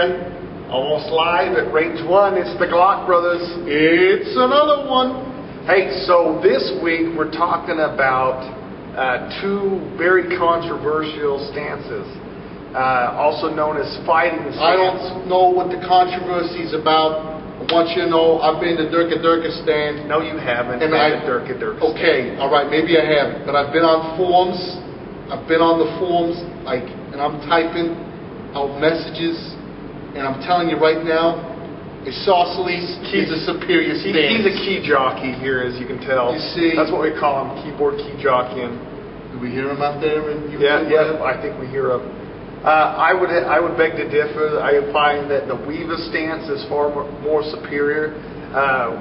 here, almost live at Range 1. It's the Glockbrothers. It's another one. Hey, so this week we're talking about two very controversial stances, also known as fighting stance. I don't know what the controversy is about. I want you to know I've been to Durkistan. No, you haven't. And Durkistan. Okay, all right, maybe I haven't, but I've been on forums. I've been on the forums, and I'm typing out messages, and I'm telling you right now, Isoscles is a superior stance. He's a key jockey here, as you can tell. You see, that's what we call him, keyboard key jockeying. Do we hear him out there? Yeah, I think we hear him. I would beg to differ. I find that the Weaver stance is far more superior.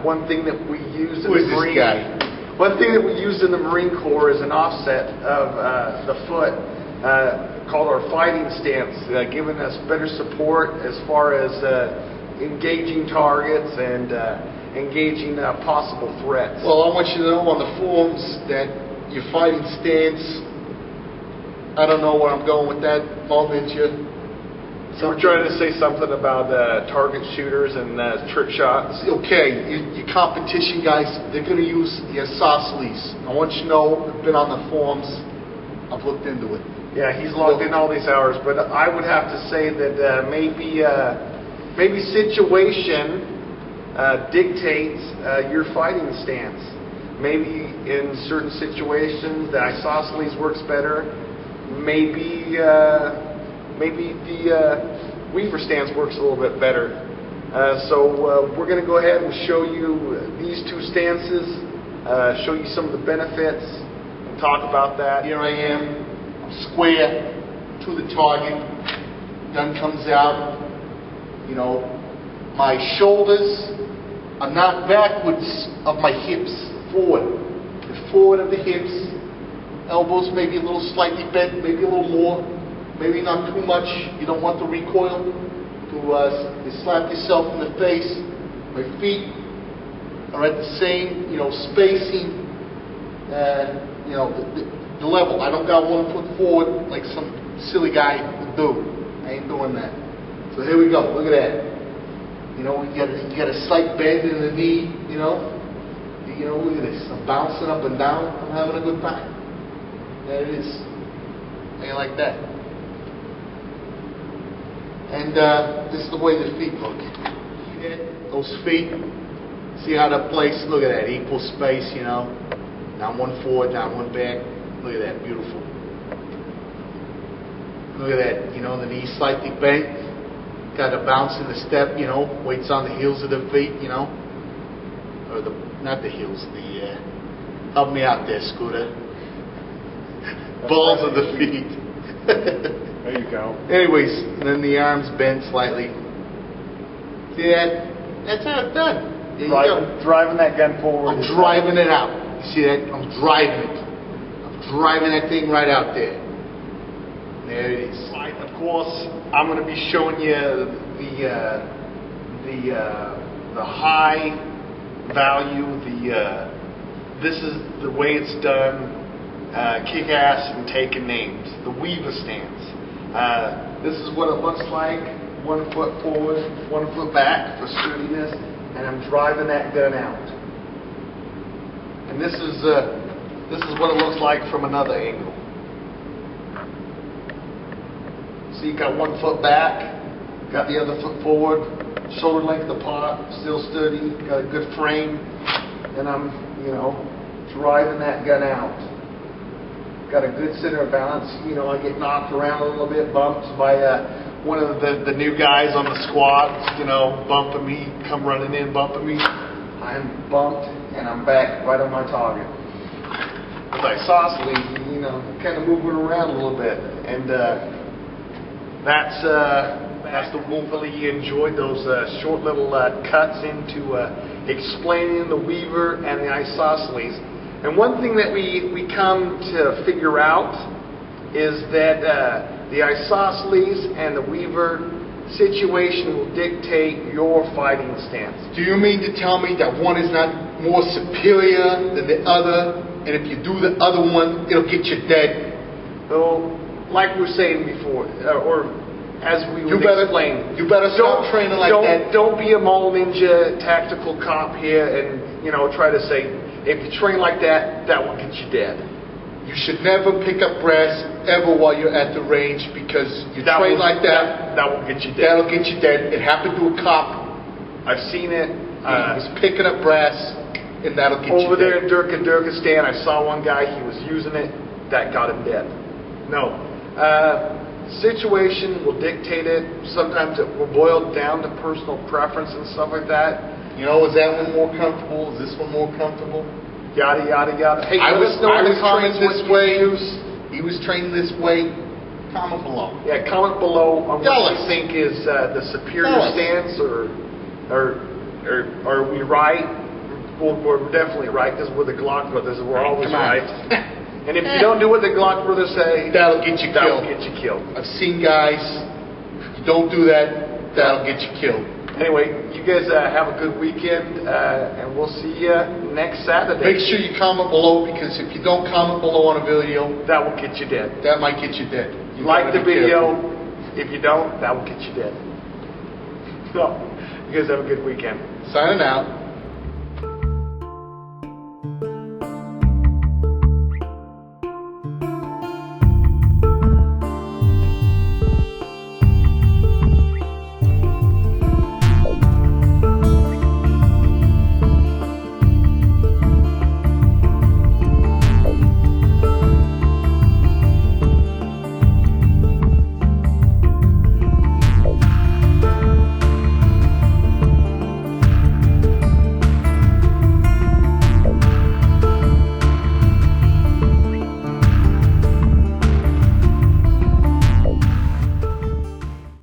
One thing that we use in the Marine, one thing that we use in the Marine Corps is an offset of the foot called our fighting stance, giving us better support as far as engaging targets and engaging possible threats. Well, I want you to know on the forums that your fighting stance, I don't know where I'm going with that. I'll hit you. So we're trying to say something about target shooters and trick shots. Okay, your competition guys, they're going to use the Isoscles. I want you to know, I've been on the forums. I've looked into it. Yeah, he's logged in all these hours, but I would have to say that maybe situation dictates your fighting stance. Maybe in certain situations the Isoscles works better. Maybe the Weaver stance works a little bit better. So we're going to go ahead and show you these two stances, show you some of the benefits, and talk about that. Here I am, I'm square to the target, gun comes out, you know, my shoulders are not backwards of my hips, forward. The forward of the hips. Elbows maybe a little slightly bent, maybe a little more, maybe not too much. You don't want the recoil to slap yourself in the face. My feet are at the same, spacing, the level. I don't got 1 foot forward like some silly guy would do. I ain't doing that. So here we go. Look at that. You got a slight bend in the knee. Look at this. I'm bouncing up and down. I'm having a good time. There it is. How you like that? And this is the way the feet look. See that? Those feet. See how they're placed? Look at that. Equal space, Down one forward, down one back. Look at that. Beautiful. Look at that. The knee slightly bent. Got a bounce in the step, Weights on the heels of the feet, Or not the heels, help me out there, Scooter. Balls of the feet. There you go. Anyways, and then the arms bend slightly. See that? That's how it's done. There you go. Driving that gun forward. I'm driving it out. You see that? I'm driving it. I'm driving that thing right out there. There it is. Of course, I'm going to be showing you the high value. This is the way it's done. Kick ass and taking names. The Weaver stance. This is what it looks like. 1 foot forward, 1 foot back for sturdiness, and I'm driving that gun out. And this is what it looks like from another angle. So you got 1 foot back, got the other foot forward, shoulder length apart, still sturdy, got a good frame, and I'm driving that gun out. Got a good center of balance. I get knocked around a little bit, bumped by one of the new guys on the squad, bumping me, come running in, bumping me. I'm bumped, and I'm back right on my target. With Isoscles, kind of moving around a little bit. And that's the hopefully you enjoyed those short little cuts into explaining the Weaver and the Isoscles. And one thing that we come to figure out is that the Isoscles and the Weaver situation will dictate your fighting stance. Do you mean to tell me that one is not more superior than the other, and if you do the other one, it'll get you dead? So, like we were saying before, or as we You would better explain. You better stop training like that. Don't be a mall ninja tactical cop here and try to say if you train like that, that will get you dead. You should never pick up brass ever while you're at the range because you train like that. That will get you dead. That'll get you dead. It happened to a cop. I've seen it. He was picking up brass, and that'll get you dead. Over there in Durkistan, I saw one guy. He was using it. That got him dead. No. Situation will dictate it. Sometimes it will boil down to personal preference and stuff like that. Is that one more comfortable? Is this one more comfortable? Yada, yada, yada. Hey, I was trained this way. Use. He was trained this way. Comment below. Yeah, comment below on what Tell you us. think is the superior Tell us. stance, or are we right? Well, we're definitely right because we're the Glockbrothers and we're always Come on. right. And if you don't do what the Glockbrothers say, That'll get you that will killed. get you killed. I've seen guys. If you don't do that, that'll get you killed. Anyway, you guys have a good weekend, and we'll see you next Saturday. Make sure you comment below because if you don't comment below on a video, That will get you dead. that might get you dead. You Like gotta the be video. careful. If you don't, that will get you dead. So, you guys have a good weekend. Signing out.